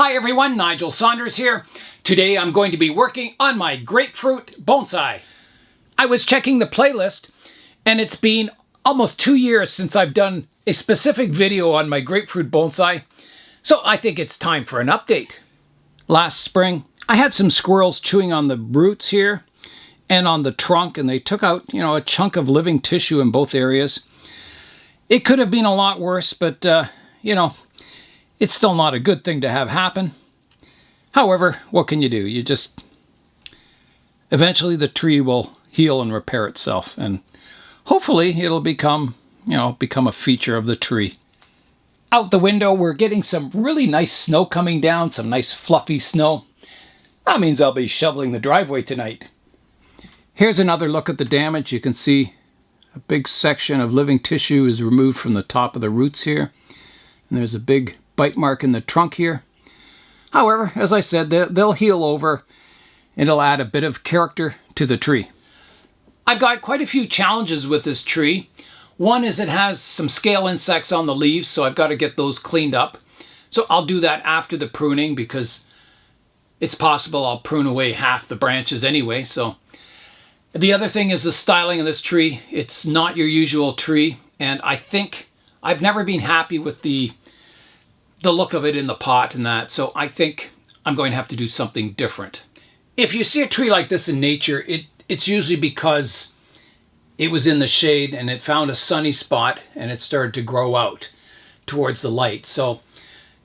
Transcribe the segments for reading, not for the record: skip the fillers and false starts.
Hi everyone, Nigel Saunders here. Today I'm going to be working on my grapefruit bonsai. I was checking the playlist and it's been almost 2 years since I've done a specific video on my grapefruit bonsai, so I think it's time for an update. Last spring I had some squirrels chewing on the roots here and on the trunk, and they took out, a chunk of living tissue in both areas. It could have been a lot worse, but it's still not a good thing to have happen. However, what can you do? Eventually the tree will heal and repair itself, and hopefully it'll become a feature of the tree. Out the window, we're getting some really nice snow coming down, some nice fluffy snow. That means I'll be shoveling the driveway tonight. Here's another look at the damage. You can see a big section of living tissue is removed from the top of the roots here, and there's a big bite mark in the trunk here. However, as I said, they'll heal over. It'll add a bit of character to the tree. I've got quite a few challenges with this tree. One is it has some scale insects on the leaves, so I've got to get those cleaned up. So I'll do that after the pruning, because it's possible I'll prune away half the branches anyway. So the other thing is the styling of this tree. It's not your usual tree, and I think I've never been happy with the look of it in the pot and that, so I think I'm going to have to do something different. If you see a tree like this in nature, it's usually because it was in the shade and it found a sunny spot and it started to grow out towards the light. So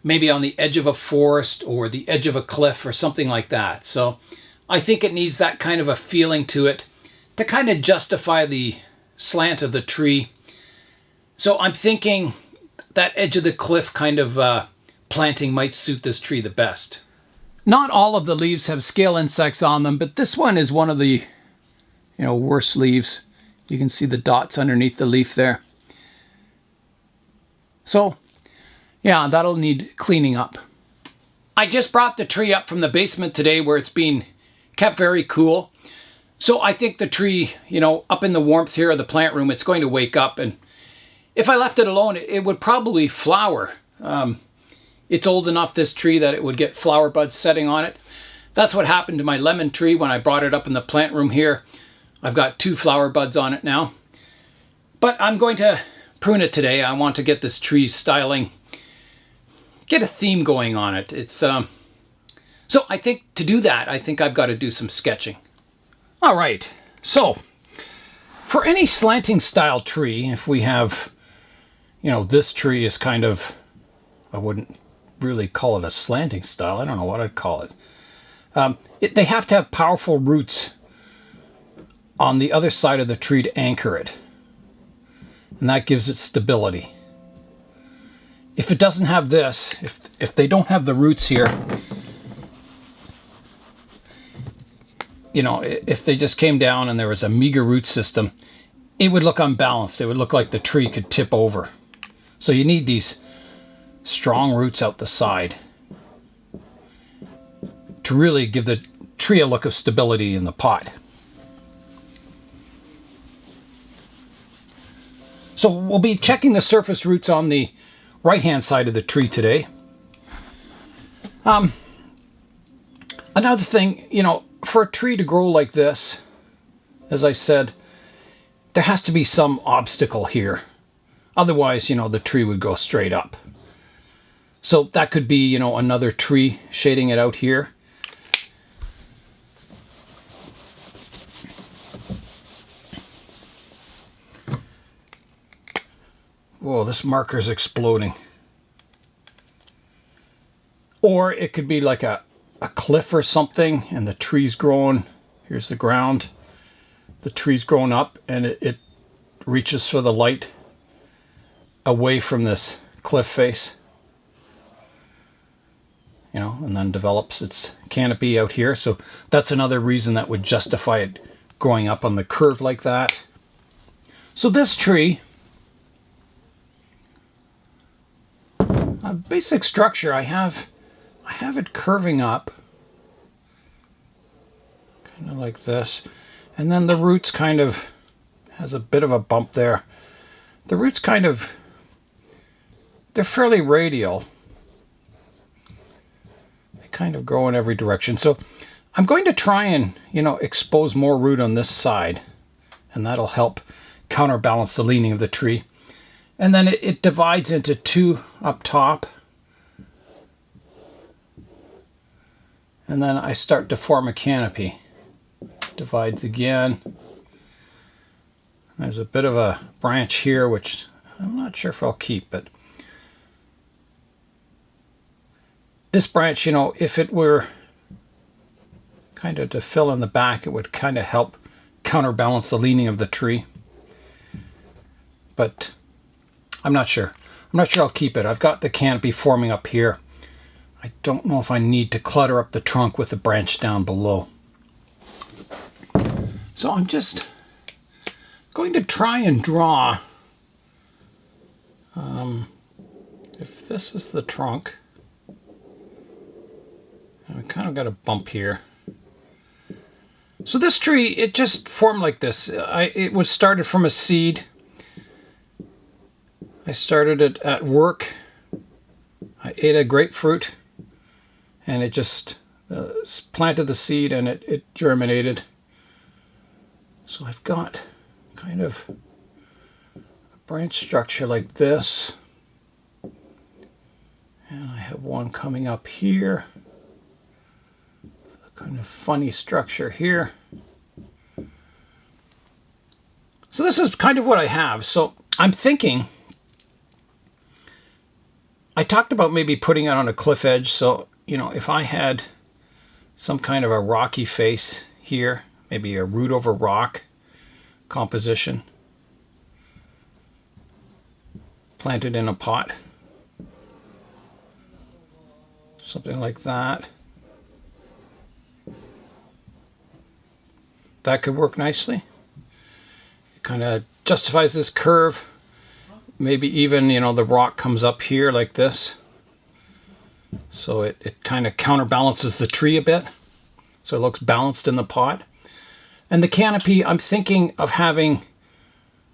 maybe on the edge of a forest or the edge of a cliff or something like that. So I think it needs that kind of a feeling to it to kind of justify the slant of the tree. So I'm thinking that edge of the cliff kind of planting might suit this tree the best. Not all of the leaves have scale insects on them, but this one is one of the worst leaves. You can see the dots underneath the leaf there. So yeah, that'll need cleaning up. I just brought the tree up from the basement today where it's being kept very cool. So I think the tree, up in the warmth here of the plant room, it's going to wake up, and if I left it alone, it would probably flower. It's old enough, this tree, that it would get flower buds setting on it. That's what happened to my lemon tree when I brought it up in the plant room here. I've got 2 flower buds on it now. But I'm going to prune it today. I want to get this tree's styling, get a theme going on it. So I think to do that, I think I've got to do some sketching. All right, so for any slanting style tree, if we have this tree is kind of, I wouldn't really call it a slanting style. I don't know what I'd call it. They have to have powerful roots on the other side of the tree to anchor it. And that gives it stability. If it doesn't have this, if they don't have the roots here, if they just came down and there was a meager root system, it would look unbalanced. It would look like the tree could tip over. So you need these strong roots out the side to really give the tree a look of stability in the pot. So we'll be checking the surface roots on the right-hand side of the tree today. Another thing, for a tree to grow like this, as I said, there has to be some obstacle here. Otherwise, the tree would go straight up. So that could be, another tree shading it out here. Whoa, this marker's exploding. Or it could be like a cliff or something, and the tree's growing. Here's the ground. The tree's growing up, and it reaches for the light away from this cliff face, and then develops its canopy out here. So that's another reason that would justify it growing up on the curve like that. So this tree, a basic structure, I have it curving up kind of like this, and then the roots kind of has a bit of a bump there. The roots kind of, they're fairly radial, kind of grow in every direction. So I'm going to try and, expose more root on this side, and that'll help counterbalance the leaning of the tree. And then it divides into two up top. And then I start to form a canopy. Divides again. There's a bit of a branch here, which I'm not sure if I'll keep, but this branch, if it were kind of to fill in the back, it would kind of help counterbalance the leaning of the tree. But I'm not sure. I'm not sure I'll keep it. I've got the canopy forming up here. I don't know if I need to clutter up the trunk with the branch down below. So I'm just going to try and draw, if this is the trunk, I kind of got a bump here. So this tree, it just formed like this. It was started from a seed. I started it at work. I ate a grapefruit, and it just planted the seed, and it germinated. So I've got kind of a branch structure like this, and I have one coming up here. A kind of funny structure here. So this is kind of what I have. So I'm thinking, I talked about maybe putting it on a cliff edge. So, if I had some kind of a rocky face here, maybe a root over rock composition, planted in a pot, something like that. That could work nicely. It kind of justifies this curve. Maybe even, the rock comes up here like this. So it kind of counterbalances the tree a bit. So it looks balanced in the pot. And the canopy, I'm thinking of having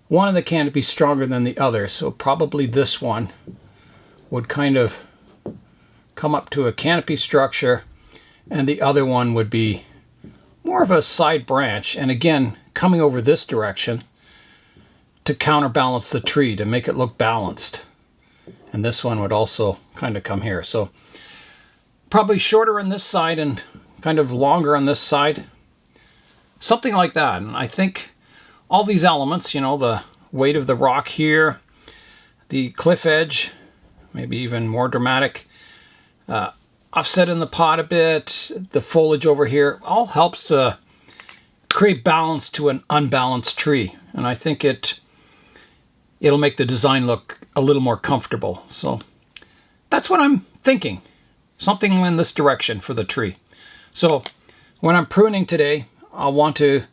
one of the canopies stronger than the other. So probably this one would kind of come up to a canopy structure, and the other one would be more of a side branch. And again, coming over this direction to counterbalance the tree, to make it look balanced. And this one would also kind of come here. So probably shorter on this side and kind of longer on this side. Something like that. And I think all these elements, the weight of the rock here, the cliff edge, maybe even more dramatic, offset in the pot a bit, the foliage over here, all helps to create balance to an unbalanced tree. And I think it'll make the design look a little more comfortable. So that's what I'm thinking. Something in this direction for the tree. So when I'm pruning today, I'll want to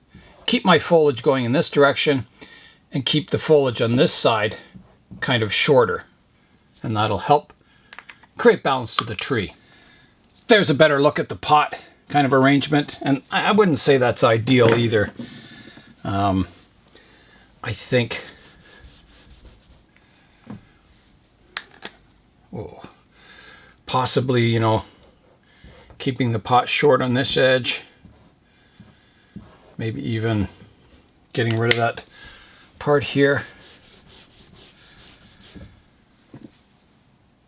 keep my foliage going in this direction and keep the foliage on this side kind of shorter. And that'll help create balance to the tree. There's a better look at the pot kind of arrangement. And I wouldn't say that's ideal either. I think possibly, keeping the pot short on this edge. Maybe even getting rid of that part here.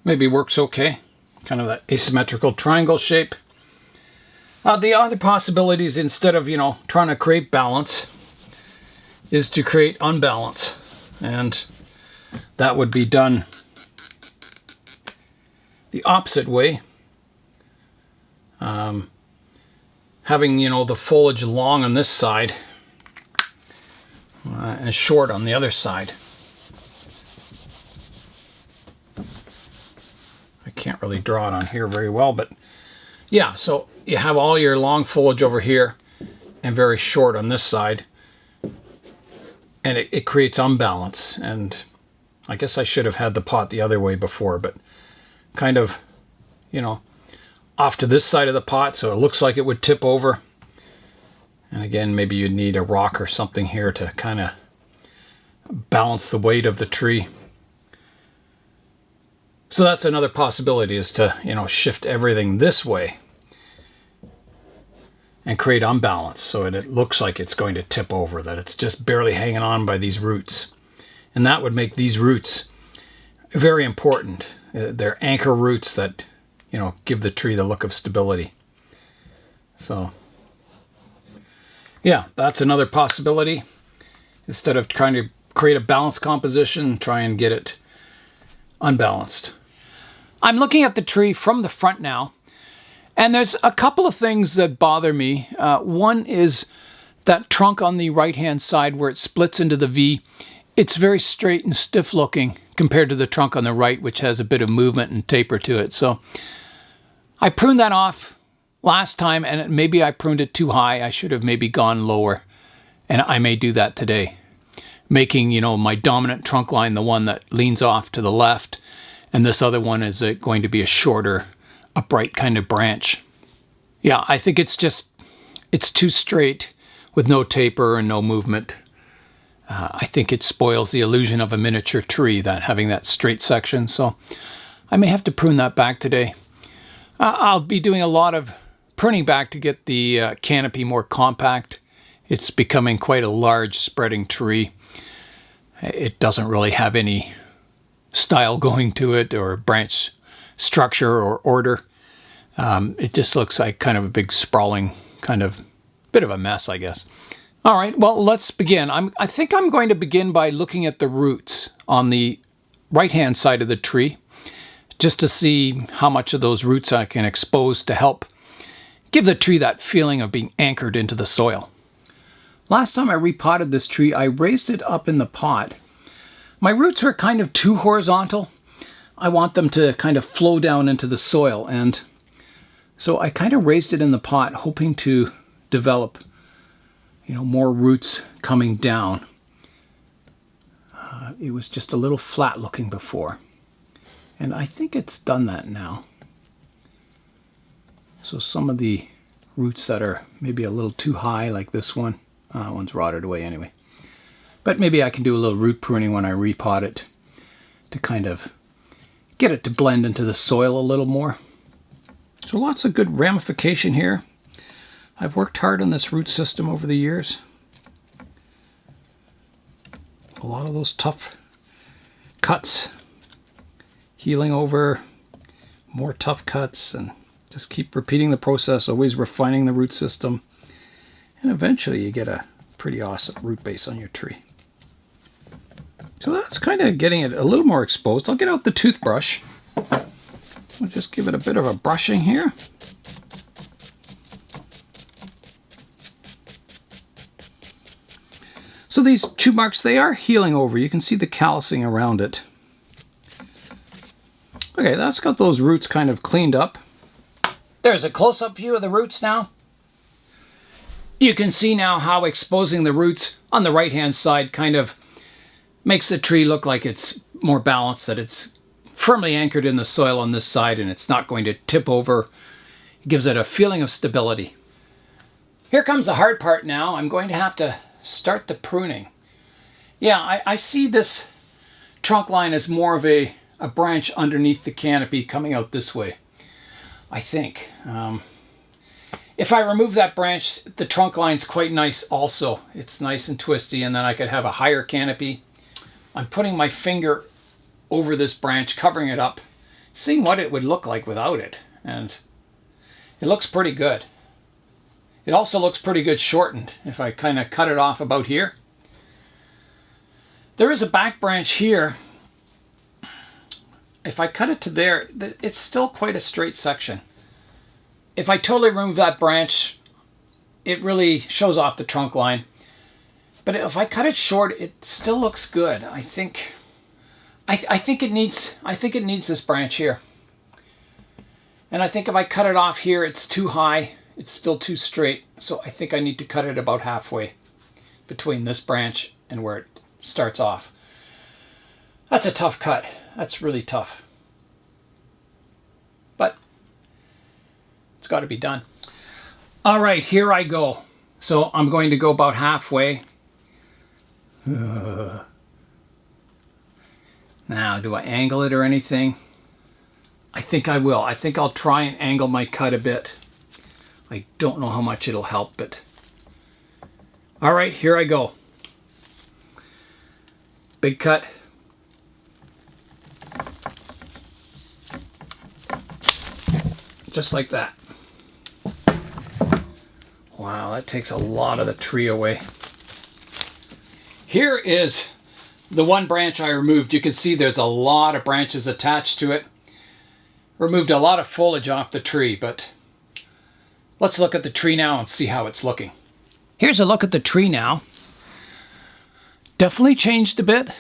Maybe works okay. Kind of that asymmetrical triangle shape. The other possibilities, instead of, trying to create balance, is to create unbalance. And that would be done the opposite way. Having, the foliage long on this side and short on the other side. I can't really draw it on here very well, but yeah, so you have all your long foliage over here and very short on this side, and it creates unbalance. And I guess I should have had the pot the other way before, but kind of, off to this side of the pot, so it looks like it would tip over. And again, maybe you'd need a rock or something here to kind of balance the weight of the tree. So that's another possibility, is to, shift everything this way and create unbalance so it looks like it's going to tip over, that it's just barely hanging on by these roots. And that would make these roots very important. They're anchor roots that, you know, give the tree the look of stability. So, yeah, that's another possibility. Instead of trying to create a balanced composition, try and get it unbalanced. I'm looking at the tree from the front now. And there's a couple of things that bother me. One is that trunk on the right-hand side where it splits into the V. It's very straight and stiff looking compared to the trunk on the right, which has a bit of movement and taper to it. So I pruned that off last time, and maybe I pruned it too high. I should have maybe gone lower, and I may do that today, making, you know, my dominant trunk line the one that leans off to the left, and this other one is going to be a shorter, upright kind of branch. Yeah, I think it's too straight with no taper and no movement. I think it spoils the illusion of a miniature tree, that having that straight section. So I may have to prune that back today. I'll be doing a lot of pruning back to get the canopy more compact. It's becoming quite a large spreading tree. It doesn't really have any style going to it or branch structure or order. It just looks like kind of a big sprawling kind of bit of a mess, I guess. All right, well, let's begin. I think I'm going to begin by looking at the roots on the right-hand side of the tree, just to see how much of those roots I can expose to help give the tree that feeling of being anchored into the soil. Last time I repotted this tree, I raised it up in the pot. My roots were kind of too horizontal. I want them to kind of flow down into the soil, and so I kind of raised it in the pot, hoping to develop, you know, more roots coming down. It was just a little flat looking before, and I think it's done that now. So some of the roots that are maybe a little too high, like this one, one's rotted away anyway. But maybe I can do a little root pruning when I repot it to kind of get it to blend into the soil a little more. So lots of good ramification here. I've worked hard on this root system over the years. A lot of those tough cuts, healing over, more tough cuts, and just keep repeating the process, always refining the root system, and eventually you get a pretty awesome root base on your tree. So that's kind of getting it a little more exposed. I'll get out the toothbrush. I'll just give it a bit of a brushing here. So these chew marks, they are healing over. You can see the callousing around it. Okay, that's got those roots kind of cleaned up. There's a close-up view of the roots now. You can see now how exposing the roots on the right-hand side kind of makes the tree look like it's more balanced, that it's firmly anchored in the soil on this side and it's not going to tip over. It gives it a feeling of stability. Here comes the hard part now. I'm going to have to start the pruning. Yeah, I see this trunk line as more of a branch underneath the canopy coming out this way, I think. If I remove that branch, the trunk line's quite nice also. It's nice and twisty, and then I could have a higher canopy. I'm putting my finger over this branch, covering it up, seeing what it would look like without it, and it looks pretty good. It also looks pretty good shortened if I kind of cut it off about here. There is a back branch here. If I cut it to there, it's still quite a straight section. If I totally remove that branch, it really shows off the trunk line. But if I cut it short, it still looks good. I think it needs this branch here. And I think if I cut it off here, it's too high. It's still too straight. So I think I need to cut it about halfway between this branch and where it starts off. That's a tough cut. That's really tough. But it's got to be done. All right, here I go. So I'm going to go about halfway. Now, do I angle it or anything? I think I will. I think I'll try and angle my cut a bit. I don't know how much it'll help, but all right, here I go. Big cut. Just like that. Wow, that takes a lot of the tree away. Here is the one branch I removed. You can see there's a lot of branches attached to it. Removed a lot of foliage off the tree, but let's look at the tree now and see how it's looking. Here's a look at the tree now. Definitely changed a bit.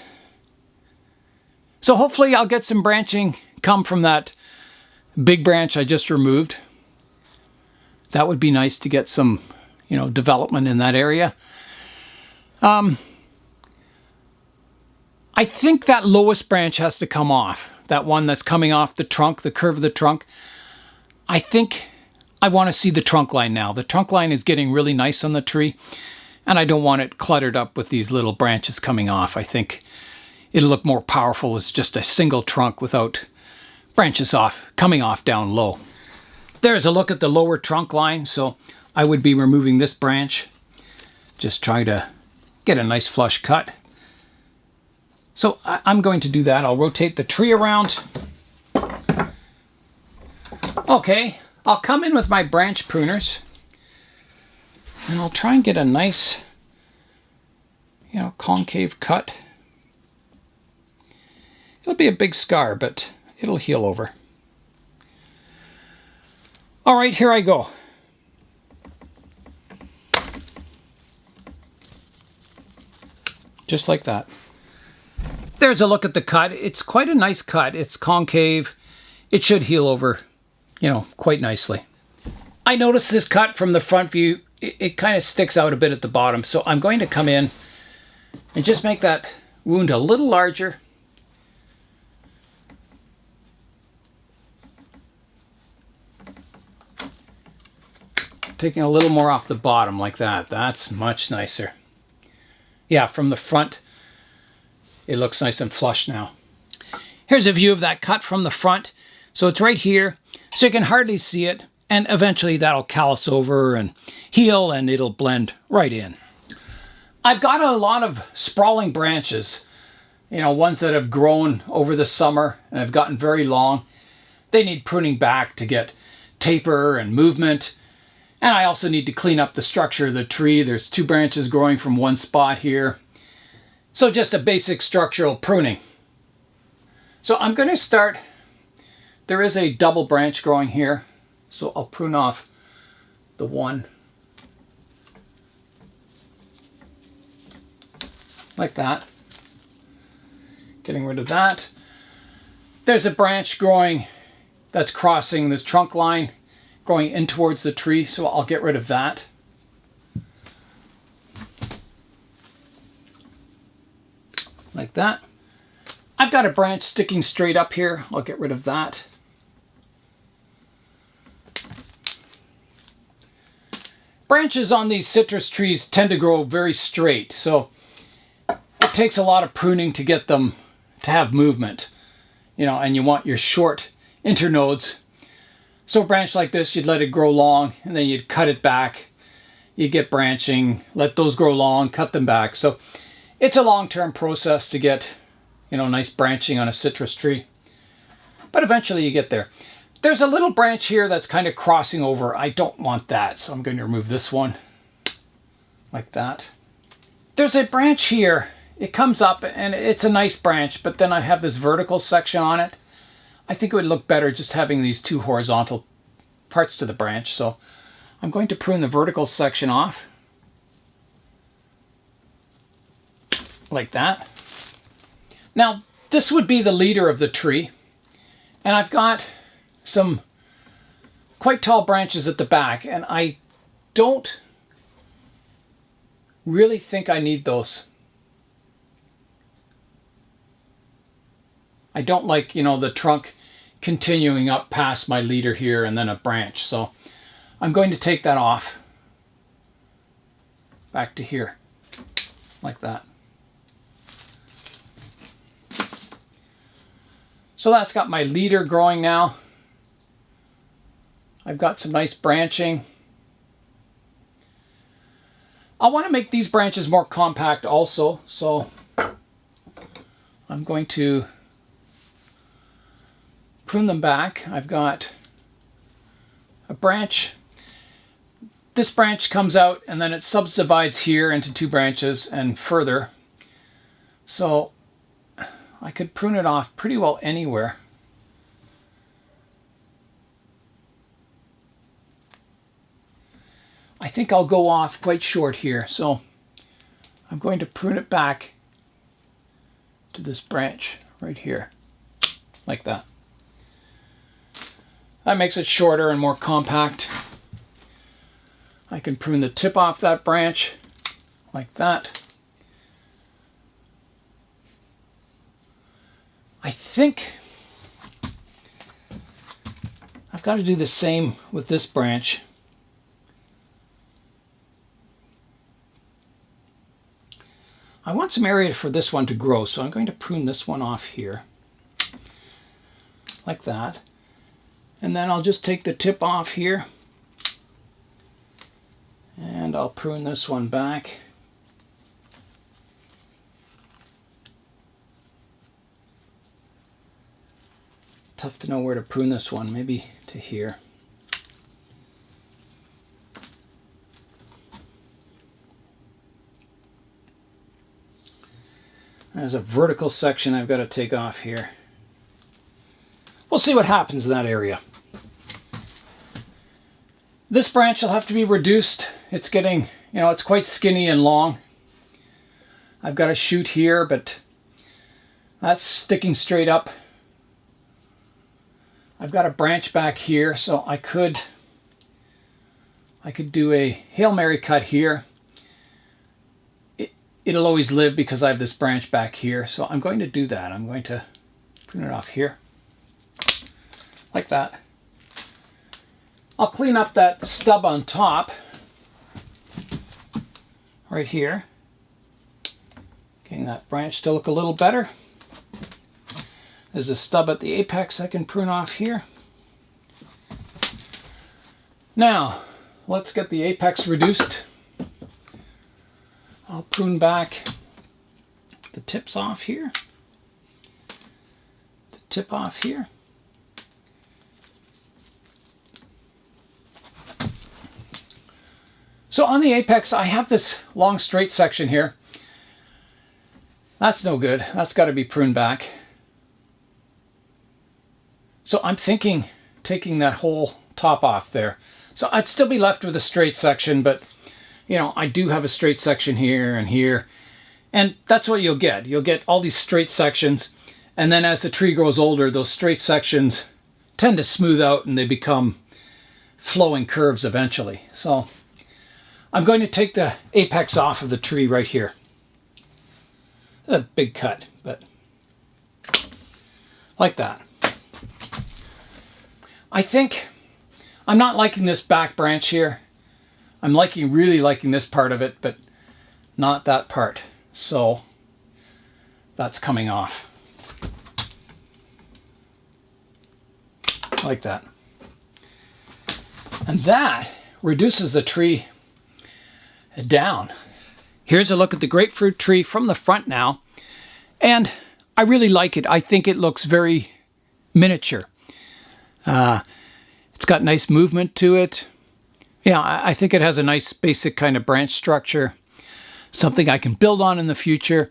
So hopefully I'll get some branching come from that big branch I just removed. That would be nice to get some, development in that area. I think that lowest branch has to come off. That one that's coming off the trunk, the curve of the trunk. I think I want to see the trunk line now. The trunk line is getting really nice on the tree, and I don't want it cluttered up with these little branches coming off. I think it'll look more powerful as just a single trunk without branches coming off down low. There's a look at the lower trunk line. So I would be removing this branch. Just try to get a nice flush cut. So I'm going to do that. I'll rotate the tree around. Okay, I'll come in with my branch pruners and I'll try and get a nice, concave cut. It'll be a big scar, but it'll heal over. All right, here I go. Just like that. There's a look at the cut. It's quite a nice cut. It's concave. It should heal over, quite nicely. I noticed this cut from the front view. It kind of sticks out a bit at the bottom. So I'm going to come in and just make that wound a little larger. Taking a little more off the bottom like that. That's much nicer. Yeah, from the front, it looks nice and flush now. Here's a view of that cut from the front. So it's right here, so you can hardly see it. And eventually that'll callus over and heal and it'll blend right in. I've got a lot of sprawling branches, ones that have grown over the summer and have gotten very long. They need pruning back to get taper and movement. And I also need to clean up the structure of the tree. There's 2 branches growing from one spot here. So just a basic structural pruning. So I'm going to start, there is a double branch growing here. So I'll prune off the one. Like that. Getting rid of that. There's a branch growing that's crossing this trunk line, going in towards the tree, so I'll get rid of that. Like that. I've got a branch sticking straight up here. I'll get rid of that. Branches on these citrus trees tend to grow very straight, so it takes a lot of pruning to get them to have movement. And you want your short internodes. So a branch like this, you'd let it grow long and then you'd cut it back. You get branching, let those grow long, cut them back. So it's a long-term process to get, nice branching on a citrus tree. But eventually you get there. There's a little branch here that's kind of crossing over. I don't want that, so I'm going to remove this one. Like that. There's a branch here. It comes up and it's a nice branch, but then I have this vertical section on it. I think it would look better just having these 2 horizontal parts to the branch. So I'm going to prune the vertical section off. Like that. Now, this would be the leader of the tree. And I've got some quite tall branches at the back. And I don't really think I need those. I don't like, the trunk continuing up past my leader here and then a branch. So I'm going to take that off. Back to here. Like that. So that's got my leader growing now. I've got some nice branching. I want to make these branches more compact also, so I'm going to prune them back. I've got a branch. This branch comes out and then it subdivides here into 2 branches and further. So I could prune it off pretty well anywhere. I think I'll go off quite short here, so I'm going to prune it back to this branch right here, like that. That makes it shorter and more compact. I can prune the tip off that branch like that. I think I've got to do the same with this branch. I want some area for this one to grow, so I'm going to prune this one off here, like that. And then I'll just take the tip off here, and I'll prune this one back. Tough to know where to prune this one, maybe to here. There's a vertical section I've got to take off here. We'll see what happens in that area. This branch will have to be reduced. It's getting, it's quite skinny and long. I've got a shoot here, but that's sticking straight up. I've got a branch back here, so I could do a Hail Mary cut here. It'll always live because I have this branch back here, so I'm going to do that. I'm going to prune it off here, like that. I'll clean up that stub on top, right here. Getting that branch to look a little better. There's a stub at the apex I can prune off here. Now, let's get the apex reduced. I'll prune back the tips off here, the tip off here. So on the apex, I have this long straight section here. That's no good. That's got to be pruned back. So I'm thinking taking that whole top off there. So I'd still be left with a straight section, but I do have a straight section here and here, and that's what you'll get. You'll get all these straight sections, and then as the tree grows older, those straight sections tend to smooth out and they become flowing curves eventually. So I'm going to take the apex off of the tree right here. A big cut, but like that. I think I'm not liking this back branch here. I'm really liking this part of it, but not that part. So that's coming off. Like that. And that reduces the tree down. Here's a look at the grapefruit tree from the front now. And I really like it. I think it looks very miniature. It's got nice movement to it. Yeah, I think it has a nice basic kind of branch structure, something I can build on in the future.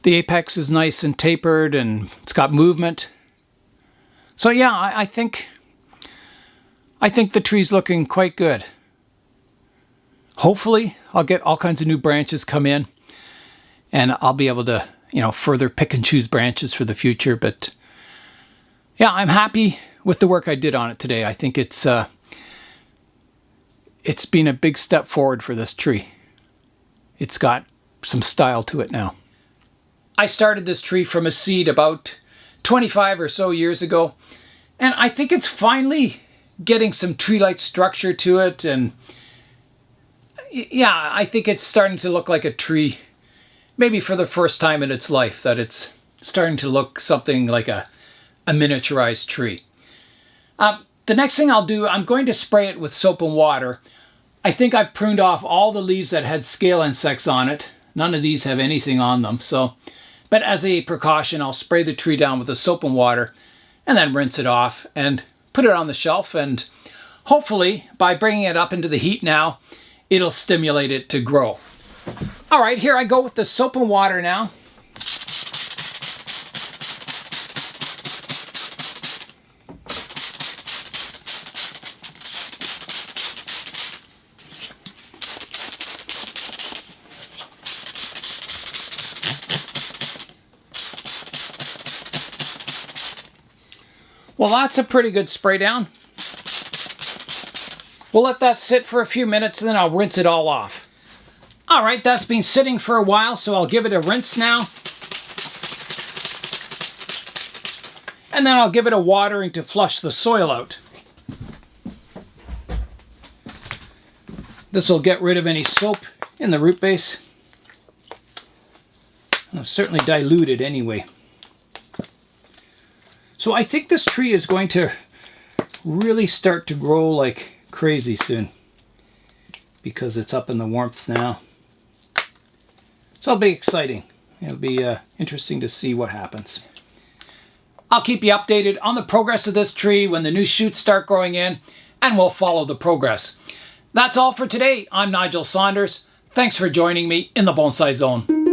The apex is nice and tapered and it's got movement. So yeah, I think the tree's looking quite good. Hopefully I'll get all kinds of new branches come in and I'll be able to, further pick and choose branches for the future. But yeah, I'm happy with the work I did on it today. I think it's been a big step forward for this tree. It's got some style to it now. I started this tree from a seed about 25 or so years ago, and I think it's finally getting some tree-like structure to it, and yeah, I think it's starting to look like a tree, maybe for the first time in its life, that it's starting to look something like a miniaturized tree. The next thing I'll do, I'm going to spray it with soap and water I think I've pruned off all the leaves that had scale insects on it. None of these have anything on them. But as a precaution, I'll spray the tree down with the soap and water and then rinse it off and put it on the shelf. And hopefully, by bringing it up into the heat now, it'll stimulate it to grow. All right, here I go with the soap and water now. Well, that's a pretty good spray down. We'll let that sit for a few minutes and then I'll rinse it all off. All right, that's been sitting for a while, so I'll give it a rinse now. And then I'll give it a watering to flush the soil out. This will get rid of any soap in the root base. It'll certainly dilute it anyway. So I think this tree is going to really start to grow like crazy soon because it's up in the warmth now. So it'll be exciting. It'll be interesting to see what happens. I'll keep you updated on the progress of this tree when the new shoots start growing in, and we'll follow the progress. That's all for today. I'm Nigel Saunders. Thanks for joining me in the Bonsai Zone.